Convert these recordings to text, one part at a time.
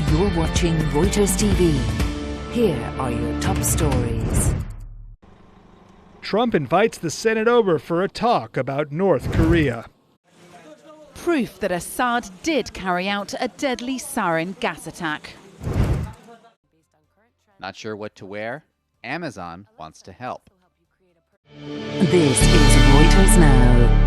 You're watching Reuters TV. Here are your top stories. Trump invites the Senate over for a talk about North Korea. Proof that Assad did carry out a deadly sarin gas attack. Not sure what to wear? Amazon wants to help. This is Reuters Now.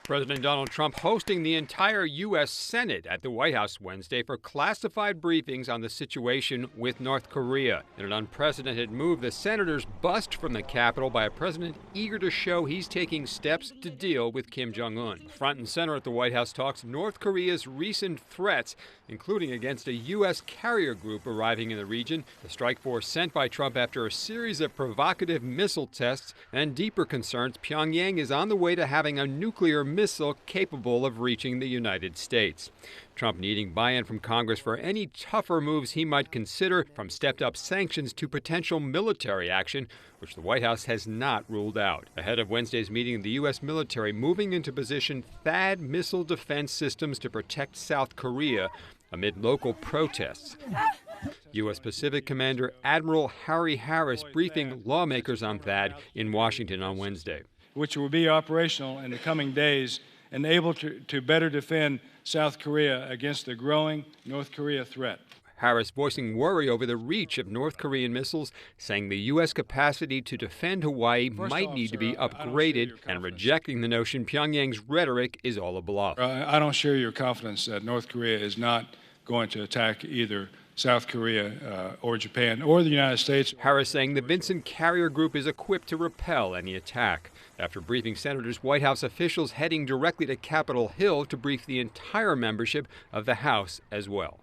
President Donald Trump hosting the entire U.S. Senate at the White House Wednesday for classified briefings on the situation with North Korea. In an unprecedented move, the senators bust from the Capitol by a president eager to show he's taking steps to deal with Kim Jong-un. Front and center at the White House talks North Korea's recent threats, including against a U.S. carrier group arriving in the region, the strike force sent by Trump after a series of provocative missile tests, and deeper concerns Pyongyang is on the way to having a nuclear missile capable of reaching the United States. Trump needing buy-in from Congress for any tougher moves he might consider, from stepped-up sanctions to potential military action, which the White House has not ruled out. Ahead of Wednesday's meeting of the U.S. military moving into position THAAD missile defense systems to protect South Korea amid local protests. U.S. Pacific Commander Admiral Harry Harris briefing lawmakers on THAAD in Washington on Wednesday, which will be operational in the coming days and able to better defend South Korea against the growing North Korea threat. Harris voicing worry over the reach of North Korean missiles, saying the U.S. capacity to defend Hawaii might need to be upgraded, and rejecting the notion Pyongyang's rhetoric is all a bluff. I don't share your confidence that North Korea is not going to attack either South Korea or Japan or the United States. Harris saying the Vincent Carrier Group is equipped to repel any attack. After briefing senators, White House officials heading directly to Capitol Hill to brief the entire membership of the House as well.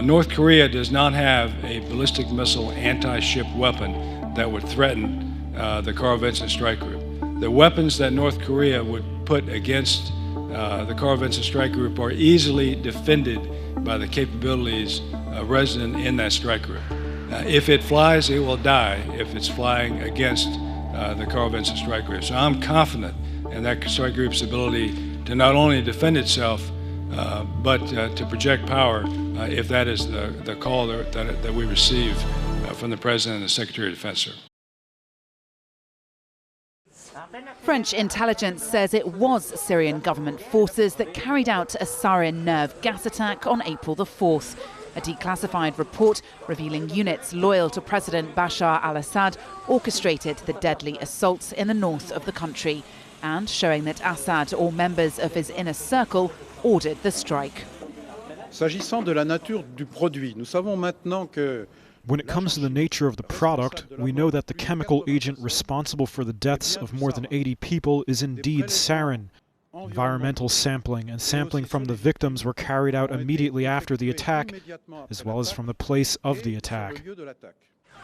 North Korea does not have a ballistic missile anti-ship weapon that would threaten the Carl Vinson Strike Group. The weapons that North Korea would put against the Carl Vinson Strike Group are easily defended by the capabilities resident in that strike group. If it flies, it will die if it's flying against the Carl Vinson Strike Group. So I'm confident in that strike group's ability to not only defend itself, but to project power if that is the call that we receive from the President and the Secretary of Defense, sir. French intelligence says it was Syrian government forces that carried out a sarin nerve gas attack on April the 4th. A declassified report revealing units loyal to President Bashar al-Assad orchestrated the deadly assaults in the north of the country, and showing that Assad or members of his inner circle ordered the strike. S'agissant de la nature du produit, nous savons maintenant que when it comes to the nature of the product, we know that the chemical agent responsible for the deaths of more than 80 people is indeed sarin. Environmental sampling and sampling from the victims were carried out immediately after the attack, as well as from the place of the attack.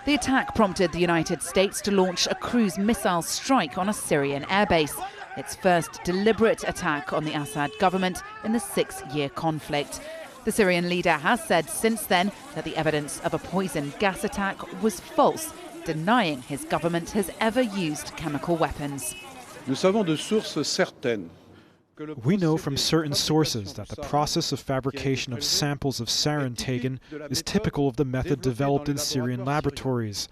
The attack prompted the United States to launch a cruise missile strike on a Syrian airbase, its first deliberate attack on the Assad government in the 6-year conflict. The Syrian leader has said since then that the evidence of a poison gas attack was false, denying his government has ever used chemical weapons. We know from certain sources that the process of fabrication of samples of sarin taken is typical of the method developed in Syrian laboratories.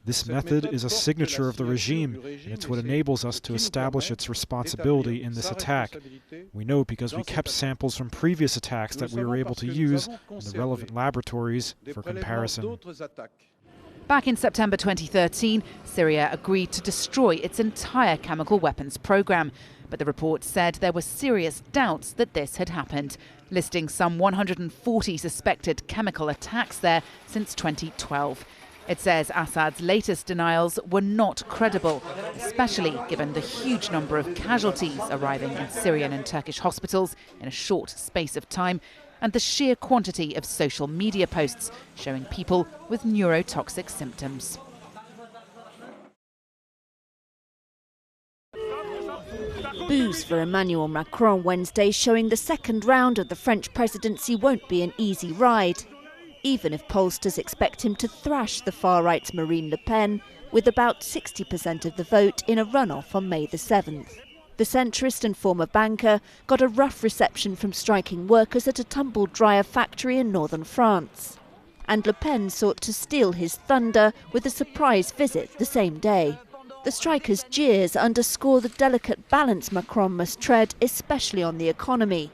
This method is a signature of the regime, and it's what enables us to establish its responsibility in this attack. We know because we kept samples from previous attacks that we were able to use in the relevant laboratories for comparison. Back in September 2013, Syria agreed to destroy its entire chemical weapons program. But the report said there were serious doubts that this had happened, listing some 140 suspected chemical attacks there since 2012. It says Assad's latest denials were not credible, especially given the huge number of casualties arriving in Syrian and Turkish hospitals in a short space of time, and the sheer quantity of social media posts showing people with neurotoxic symptoms. Boos for Emmanuel Macron Wednesday, showing the second round of the French presidency won't be an easy ride. even if pollsters expect him to thrash the far-right's Marine Le Pen with about 60% of the vote in a runoff on May the 7th. The centrist and former banker got a rough reception from striking workers at a tumble dryer factory in northern France. And Le Pen sought to steal his thunder with a surprise visit the same day. The strikers' jeers underscore the delicate balance Macron must tread, especially on the economy.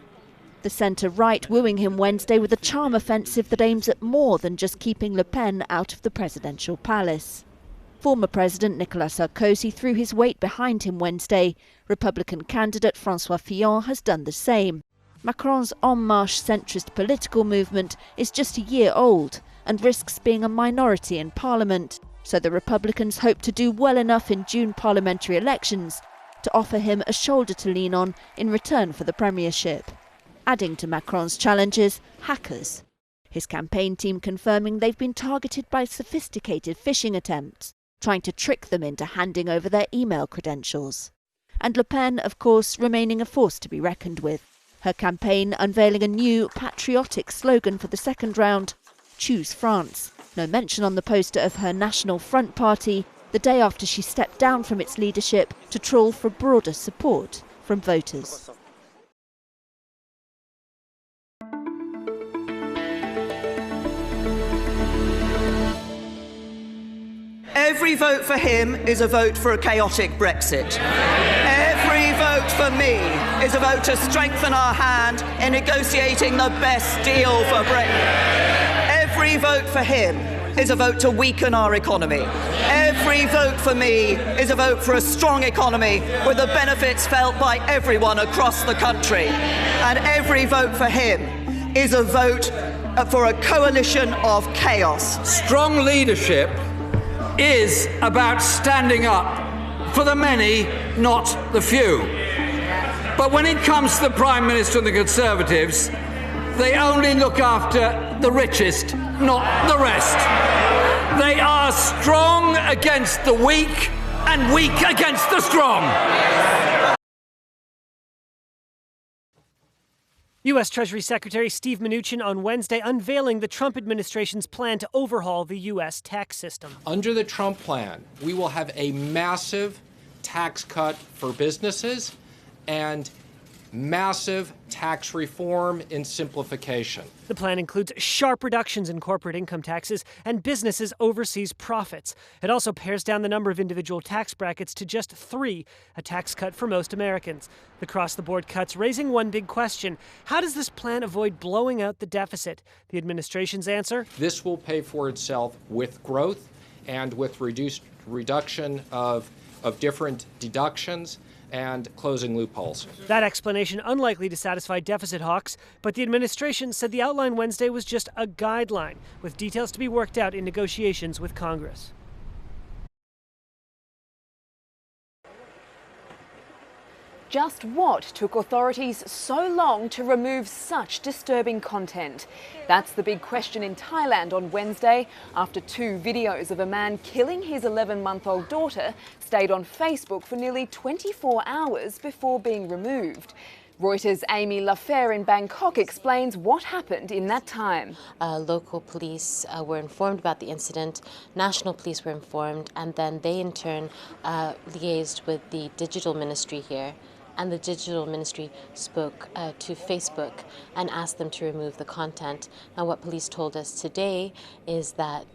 The centre-right wooing him Wednesday with a charm offensive that aims at more than just keeping Le Pen out of the presidential palace. Former President Nicolas Sarkozy threw his weight behind him Wednesday. Republican candidate François Fillon has done the same. Macron's En Marche centrist political movement is just a year old and risks being a minority in Parliament. So the Republicans hope to do well enough in June parliamentary elections to offer him a shoulder to lean on in return for the premiership. Adding to Macron's challenges, hackers. His campaign team confirming they've been targeted by sophisticated phishing attempts, trying to trick them into handing over their email credentials. And Le Pen, of course, remaining a force to be reckoned with. Her campaign unveiling a new patriotic slogan for the second round, Choose France. No mention on the poster of her National Front party, the day after she stepped down from its leadership to trawl for broader support from voters. Every vote for him is a vote for a chaotic Brexit. Every vote for me is a vote to strengthen our hand in negotiating the best deal for Britain. Every vote for him is a vote to weaken our economy. Every vote for me is a vote for a strong economy with the benefits felt by everyone across the country. And every vote for him is a vote for a coalition of chaos. Strong leadership is about standing up for the many, not the few. But when it comes to the Prime Minister and the Conservatives, they only look after the richest, not the rest. They are strong against the weak and weak against the strong. U.S. Treasury Secretary Steve Mnuchin on Wednesday unveiling the Trump administration's plan to overhaul the U.S. tax system. Under the Trump plan, we will have a massive tax cut for businesses and massive tax reform and simplification. The plan includes sharp reductions in corporate income taxes and businesses' overseas profits. It also pares down the number of individual tax brackets to just 3, a tax cut for most Americans. The cross-the-board cuts raising one big question. How does this plan avoid blowing out the deficit? The administration's answer? This will pay for itself with growth and with reduction of different deductions and closing loopholes. That explanation unlikely to satisfy deficit hawks, but the administration said the outline Wednesday was just a guideline, with details to be worked out in negotiations with Congress. Just what took authorities so long to remove such disturbing content? That's the big question in Thailand on Wednesday after 2 videos of a man killing his 11-month-old daughter stayed on Facebook for nearly 24 hours before being removed. Reuters' Amy Lafair in Bangkok explains what happened in that time. Local police were informed about the incident, national police were informed, and then they in turn liaised with the digital ministry here. And the digital ministry spoke to Facebook and asked them to remove the content. Now, what police told us today is that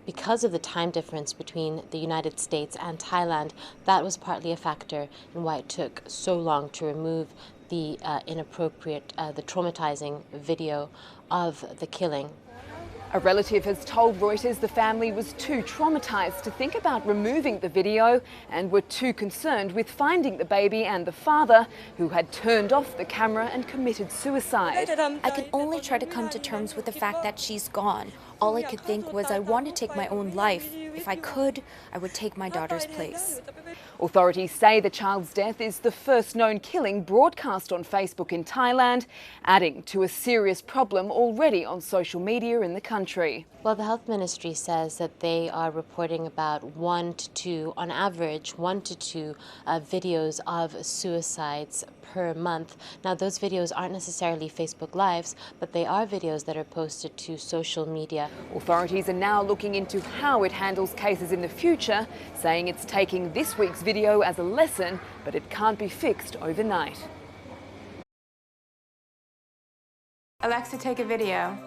because of the time difference between the United States and Thailand, that was partly a factor in why it took so long to remove the inappropriate, the traumatizing video of the killing. A relative has told Reuters the family was too traumatized to think about removing the video and were too concerned with finding the baby and the father, who had turned off the camera and committed suicide. I can only try to come to terms with the fact that she's gone. All I could think was I want to take my own life. If I could, I would take my daughter's place. Authorities say the child's death is the first known killing broadcast on Facebook in Thailand, adding to a serious problem already on social media in the country. Well, the health ministry says that they are reporting about 1 to 2, on average, 1 to 2 videos of suicides per month. Now, those videos aren't necessarily Facebook Lives, but they are videos that are posted to social media. Authorities are now looking into how it handles cases in the future, saying it's taking this week's video as a lesson, but it can't be fixed overnight. Alexa, take a video.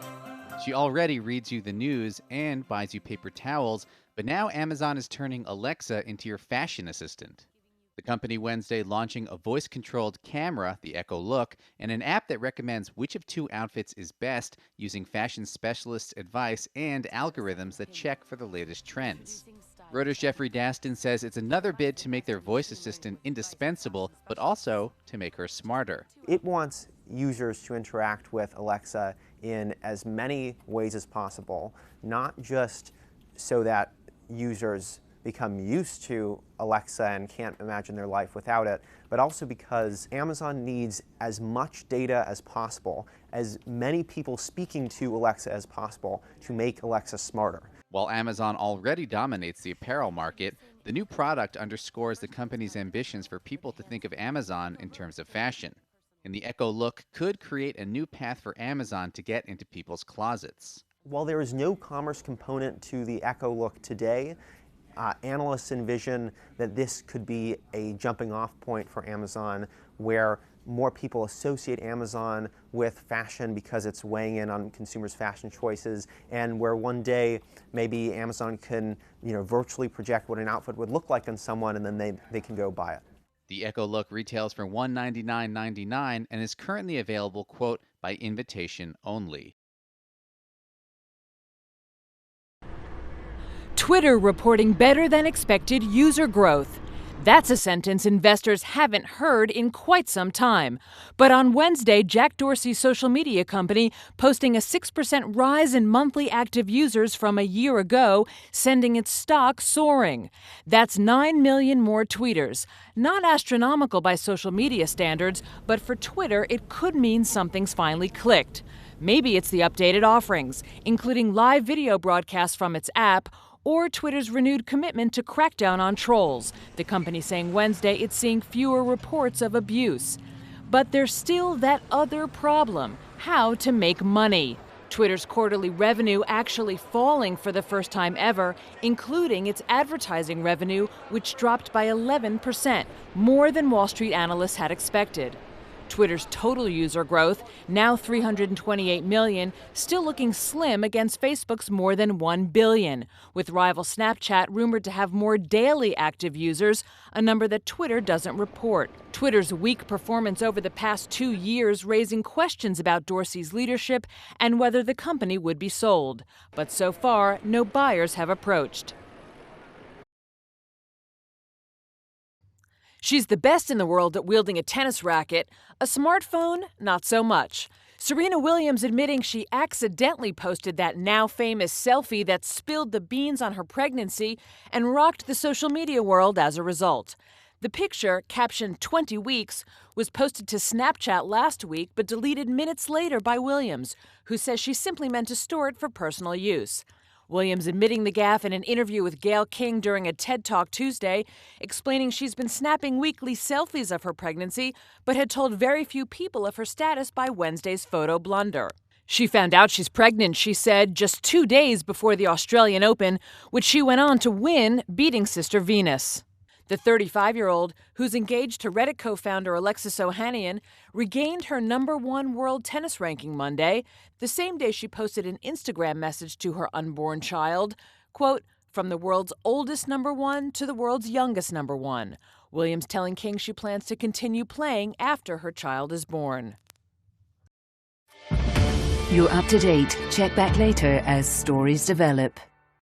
She already reads you the news and buys you paper towels, but now Amazon is turning Alexa into your fashion assistant. The company Wednesday launching a voice-controlled camera, the Echo Look, and an app that recommends which of 2 outfits is best using fashion specialists' advice and algorithms that check for the latest trends. Reuters' Jeffrey Daston says it's another bid to make their voice assistant indispensable, but also to make her smarter. It wants users to interact with Alexa in as many ways as possible, not just so that users become used to Alexa and can't imagine their life without it, but also because Amazon needs as much data as possible, as many people speaking to Alexa as possible to make Alexa smarter. While Amazon already dominates the apparel market, the new product underscores the company's ambitions for people to think of Amazon in terms of fashion. And the Echo Look could create a new path for Amazon to get into people's closets. While there is no commerce component to the Echo Look today, analysts envision that this could be a jumping-off point for Amazon where more people associate Amazon with fashion because it's weighing in on consumers' fashion choices, and where one day maybe Amazon can virtually project what an outfit would look like on someone, and then they can go buy it. The Echo Look retails for $199.99 and is currently available, quote, by invitation only. Twitter reporting better than expected user growth. That's a sentence investors haven't heard in quite some time. But on Wednesday, Jack Dorsey's social media company posting a 6% rise in monthly active users from a year ago, sending its stock soaring. That's 9 million more tweeters. Not astronomical by social media standards, but for Twitter, it could mean something's finally clicked. Maybe it's the updated offerings, including live video broadcasts from its app, or Twitter's renewed commitment to crack down on trolls, the company saying Wednesday it's seeing fewer reports of abuse. But there's still that other problem, how to make money. Twitter's quarterly revenue actually falling for the first time ever, including its advertising revenue, which dropped by 11%, more than Wall Street analysts had expected. Twitter's total user growth, now 328 million, still looking slim against Facebook's more than 1 billion, with rival Snapchat rumored to have more daily active users, a number that Twitter doesn't report. Twitter's weak performance over the past 2 years raising questions about Dorsey's leadership and whether the company would be sold. But so far, no buyers have approached. She's the best in the world at wielding a tennis racket. A smartphone, not so much. Serena Williams admitting she accidentally posted that now famous selfie that spilled the beans on her pregnancy and rocked the social media world as a result. The picture, captioned 20 weeks, was posted to Snapchat last week but deleted minutes later by Williams, who says she simply meant to store it for personal use. Williams admitting the gaffe in an interview with Gayle King during a TED Talk Tuesday, explaining she's been snapping weekly selfies of her pregnancy, but had told very few people of her status by Wednesday's photo blunder. She found out she's pregnant, she said, just 2 days before the Australian Open, which she went on to win, beating Sister Venus. The 35-year-old, who's engaged to Reddit co-founder Alexis Ohanian, regained her #1 world tennis ranking Monday, the same day she posted an Instagram message to her unborn child, quote, "From the world's oldest #1 to the world's youngest #1." Williams telling King she plans to continue playing after her child is born. You're up to date. Check back later as stories develop.